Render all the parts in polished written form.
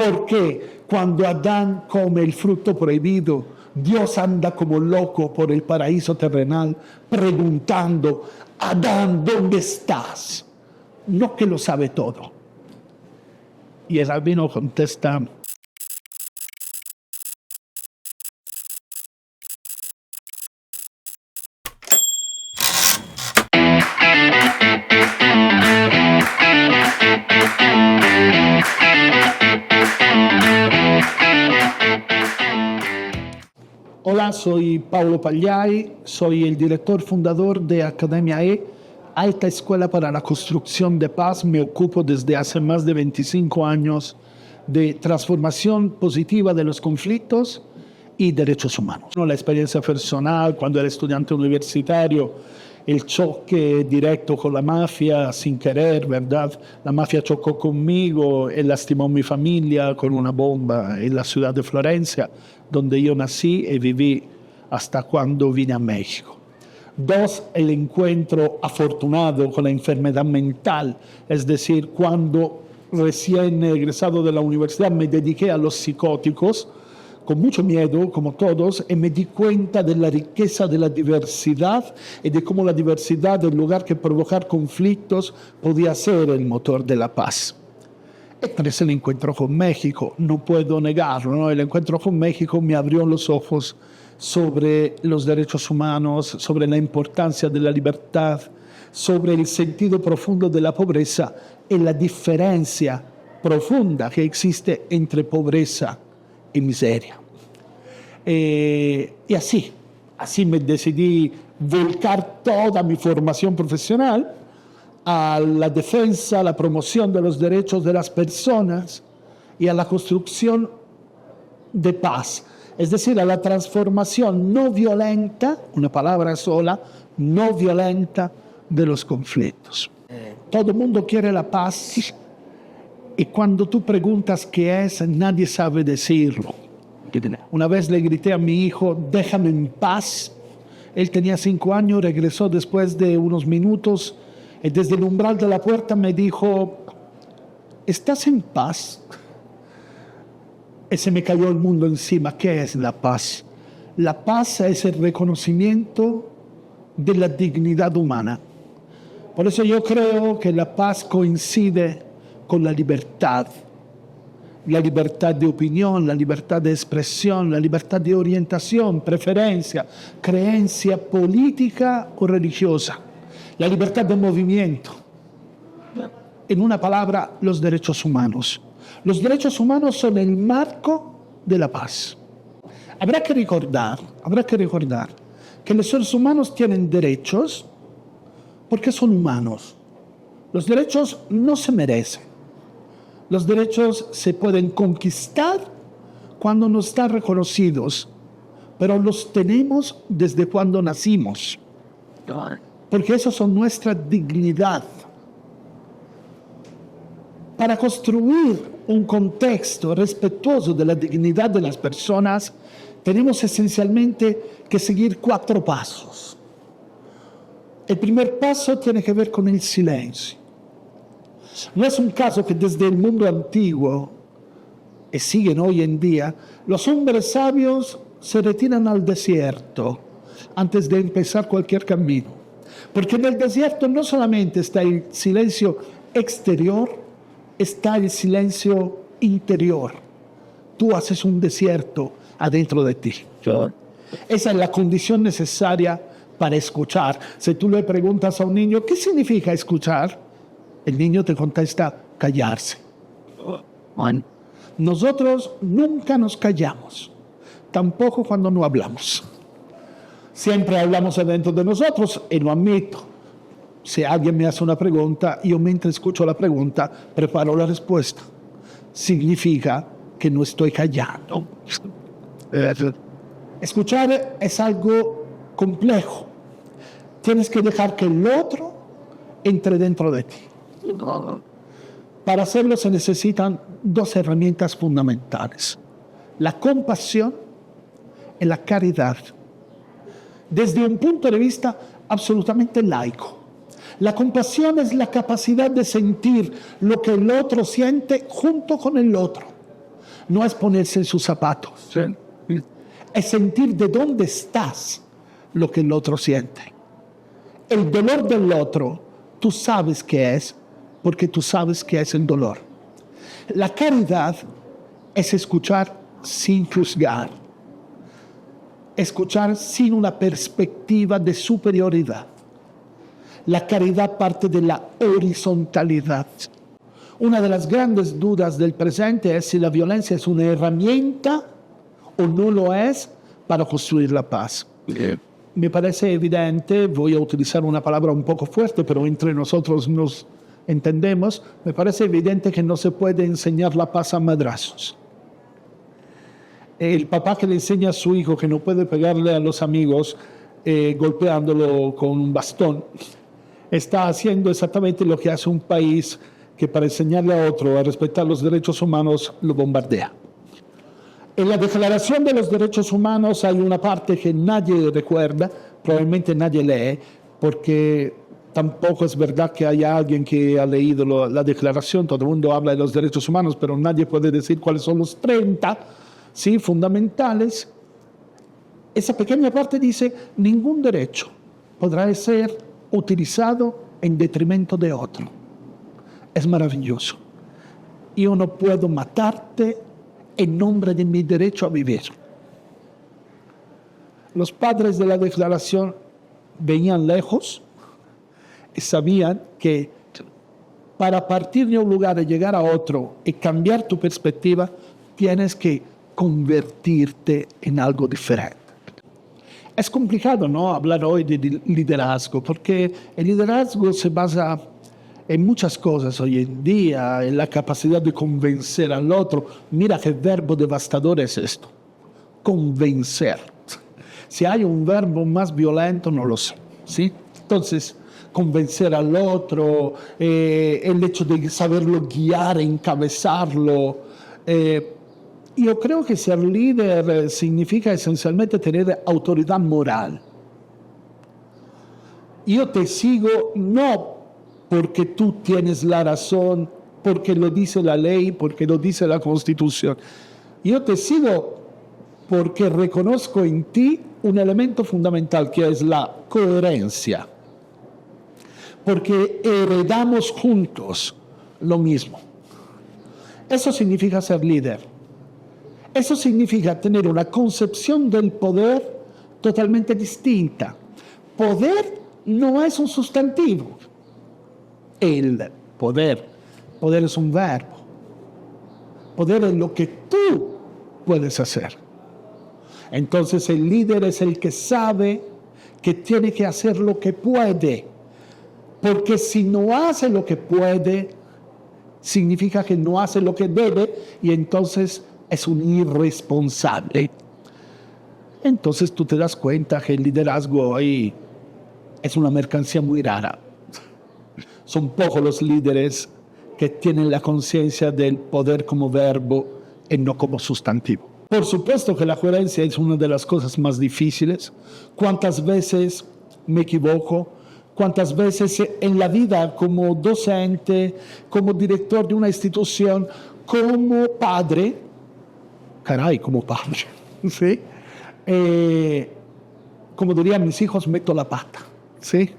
Porque cuando Adán come el fruto prohibido, Dios anda como loco por el paraíso terrenal preguntando, Adán, ¿dónde estás? No que lo sabe todo. Y el rabino contesta, hola, soy Paolo Pagliai, soy el director fundador de Academia E, Alta Escuela para la Construcción de Paz. Me ocupo desde hace más de 25 años de transformación positiva de los conflictos y derechos humanos. La experiencia personal, cuando era estudiante universitario, el choque directo con la mafia sin querer, ¿verdad? La mafia chocó conmigo y lastimó a mi familia con una bomba en la ciudad de Florencia, donde yo nací y viví hasta cuando vine a México. 2, el encuentro afortunado con la enfermedad mental, es decir, cuando recién egresado de la universidad me dediqué a los psicóticos, con mucho miedo, como todos, y me di cuenta de la riqueza de la diversidad y de cómo la diversidad, en lugar que provocar conflictos, podía ser el motor de la paz. Y 3, el encuentro con México, no puedo negarlo, ¿no? El encuentro con México me abrió los ojos sobre los derechos humanos, sobre la importancia de la libertad, sobre el sentido profundo de la pobreza y la diferencia profunda que existe entre pobreza y miseria. Y así me decidí volcar toda mi formación profesional a la defensa, a la promoción de los derechos de las personas y a la construcción de paz. Es decir, a la transformación no violenta, una palabra sola, no violenta de los conflictos. Todo el mundo quiere la paz y cuando tú preguntas qué es, nadie sabe decirlo. Una vez le grité a mi hijo, déjame en paz. Él tenía 5 años, regresó después de unos minutos y desde el umbral de la puerta me dijo, ¿estás en paz? Y se me cayó el mundo encima. ¿Qué es la paz? La paz es el reconocimiento de la dignidad humana. Por eso yo creo que la paz coincide con la libertad de opinión, la libertad de expresión, la libertad de orientación, preferencia, creencia política o religiosa, la libertad de movimiento. En una palabra, los derechos humanos. Los derechos humanos son el marco de la paz. Habrá que recordar que los seres humanos tienen derechos porque son humanos. Los derechos no se merecen. Los derechos se pueden conquistar cuando no están reconocidos, pero los tenemos desde cuando nacimos. Porque esos son nuestra dignidad. Para construir un contexto respetuoso de la dignidad de las personas, tenemos esencialmente que seguir 4 pasos. El primer paso tiene que ver con el silencio. No es un caso que desde el mundo antiguo, y siguen hoy en día, los hombres sabios se retiran al desierto antes de empezar cualquier camino. Porque en el desierto no solamente está el silencio exterior, está el silencio interior. Tú haces un desierto adentro de ti. Esa es la condición necesaria para escuchar. Si tú le preguntas a un niño, ¿qué significa escuchar? El niño te contesta, callarse. Nosotros nunca nos callamos, tampoco cuando no hablamos. Siempre hablamos adentro de nosotros y lo admito. Si alguien me hace una pregunta, yo mientras escucho la pregunta, preparo la respuesta. Significa que no estoy callando. Escuchar es algo complejo. Tienes que dejar que el otro entre dentro de ti. Para hacerlo se necesitan 2 herramientas fundamentales: la compasión y la caridad. Desde un punto de vista absolutamente laico, la compasión es la capacidad de sentir lo que el otro siente junto con el otro. no es ponerse en sus zapatos. Sí. Es sentir de dónde estás lo que el otro siente. El dolor del otro, tú sabes qué es, porque tú sabes qué es el dolor. La caridad es escuchar sin juzgar, escuchar sin una perspectiva de superioridad. La caridad parte de la horizontalidad. Una de las grandes dudas del presente es si la violencia es una herramienta o no lo es para construir la paz. Me parece evidente, voy a utilizar una palabra un poco fuerte, pero entre nosotros nos entendemos, me parece evidente que no se puede enseñar la paz a madrazos. El papá que le enseña a su hijo que no puede pegarle a los amigos golpeándolo con un bastón, está haciendo exactamente lo que hace un país que para enseñarle a otro a respetar los derechos humanos lo bombardea. En la Declaración de los Derechos Humanos hay una parte que nadie recuerda, probablemente nadie lee, porque tampoco es verdad que haya alguien que ha leído la Declaración. Todo el mundo habla de los derechos humanos, pero nadie puede decir cuáles son los 30, ¿sí?, fundamentales. Esa pequeña parte dice: ningún derecho podrá ser utilizado en detrimento de otro. Es maravilloso. Yo no puedo matarte en nombre de mi derecho a vivir. Los padres de la Declaración veían lejos y sabían que para partir de un lugar y llegar a otro y cambiar tu perspectiva, tienes que convertirte en algo diferente. Es complicado, ¿no?, hablar hoy de liderazgo, porque el liderazgo se basa en muchas cosas hoy en día, en la capacidad de convencer al otro. Mira qué verbo devastador es esto, convencer. Si hay un verbo más violento, no lo sé, ¿sí? Entonces, convencer al otro, el hecho de saberlo guiar, encabezarlo. Yo creo que ser líder significa esencialmente tener autoridad moral. Yo te sigo no porque tú tienes la razón, porque lo dice la ley, porque lo dice la Constitución. Yo te sigo porque reconozco en ti un elemento fundamental, que es la coherencia. Porque heredamos juntos lo mismo. Eso significa ser líder. Eso significa tener una concepción del poder totalmente distinta. Poder no es un sustantivo. El poder es un verbo. Poder es lo que tú puedes hacer. Entonces el líder es el que sabe que tiene que hacer lo que puede. Porque si no hace lo que puede, significa que no hace lo que debe, y entonces es un irresponsable. Entonces tú te das cuenta que el liderazgo ahí es una mercancía muy rara. Son pocos los líderes que tienen la conciencia del poder como verbo y no como sustantivo. Por supuesto que la coherencia es una de las cosas más difíciles. ¿Cuántas veces me equivoco? ¿Cuántas veces en la vida, como docente, como director de una institución, como padre, como padre, ¿sí? Como dirían mis hijos, meto la pata, ¿sí?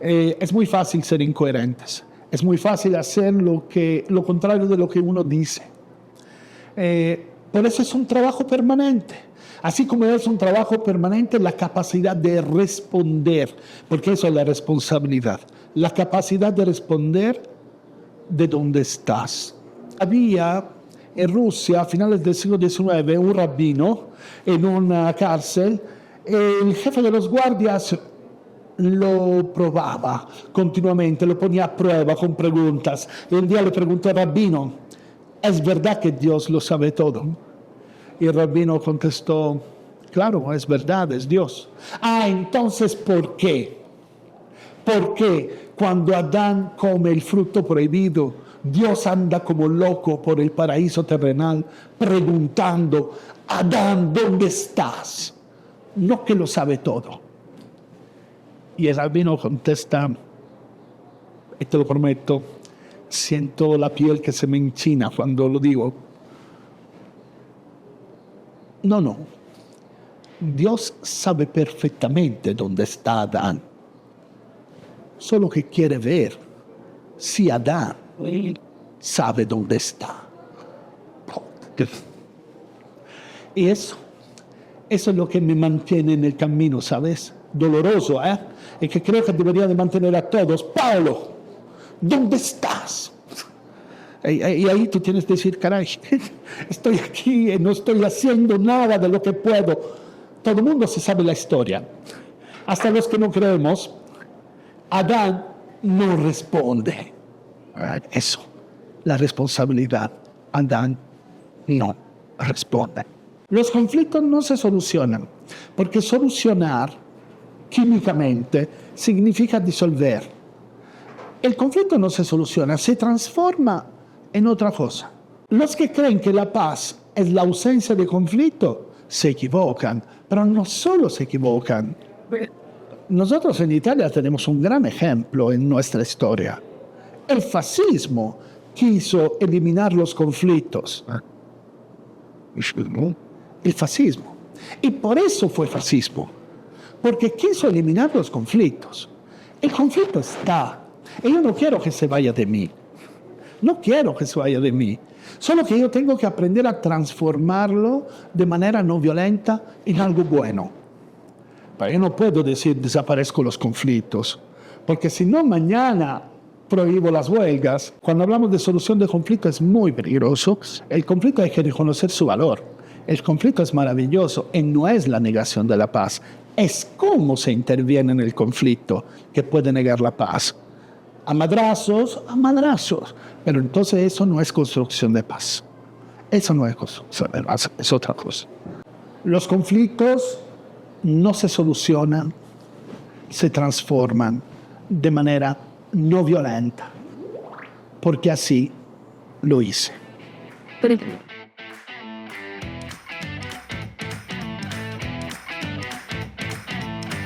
Es muy fácil ser incoherentes. Es muy fácil hacer lo contrario de lo que uno dice. Por eso es un trabajo permanente. Así como es un trabajo permanente la capacidad de responder, porque eso es la responsabilidad. La capacidad de responder de dónde estás. Había en Rusia, a finales del siglo XIX, un rabino en una cárcel. El jefe de los guardias lo probaba continuamente, lo ponía a prueba con preguntas. Y un día le preguntó al rabino: ¿es verdad que Dios lo sabe todo? Y el rabino contestó: claro, es verdad, es Dios. Entonces, ¿por qué? ¿Por qué cuando Adán come el fruto prohibido, Dios anda como loco por el paraíso terrenal preguntando: Adán, ¿dónde estás? No que lo sabe todo. Y el rabino contesta, y te lo prometo, siento la piel que se me enchina cuando lo digo: No, no. Dios sabe perfectamente dónde está Adán. Solo que quiere ver si Adán sabe dónde está. Y eso es lo que me mantiene en el camino, ¿sabes? Doloroso, ¿eh? Y que creo que debería de mantener a todos. Pablo, ¿dónde estás? Y ahí tú tienes que decir, caray, estoy aquí y no estoy haciendo nada de lo que puedo. Todo el mundo se sabe la historia. Hasta los que no creemos, Adán no responde. Eso, la responsabilidad. Adán no responde. Los conflictos no se solucionan, porque solucionar químicamente significa disolver. El conflicto no se soluciona, se transforma en otra cosa. Los que creen que la paz es la ausencia de conflicto se equivocan, pero no solo se equivocan. Nosotros en Italia tenemos un gran ejemplo en nuestra historia. El fascismo quiso eliminar los conflictos. El fascismo. Y por eso fue fascismo. Porque quiso eliminar los conflictos. El conflicto está. Y yo no quiero que se vaya de mí. No quiero que se vaya de mí. Solo que yo tengo que aprender a transformarlo de manera no violenta en algo bueno. Pero yo no puedo decir desaparezco los conflictos. Porque si no, mañana prohíbo las huelgas. Cuando hablamos de solución de conflicto es muy peligroso. El conflicto hay que reconocer su valor. El conflicto es maravilloso y no es la negación de la paz. Es cómo se interviene en el conflicto que puede negar la paz. A madrazos. Pero entonces eso no es construcción de paz. Eso no es construcción de paz, es otra cosa. Los conflictos no se solucionan, se transforman de manera no violenta, porque así lo hice.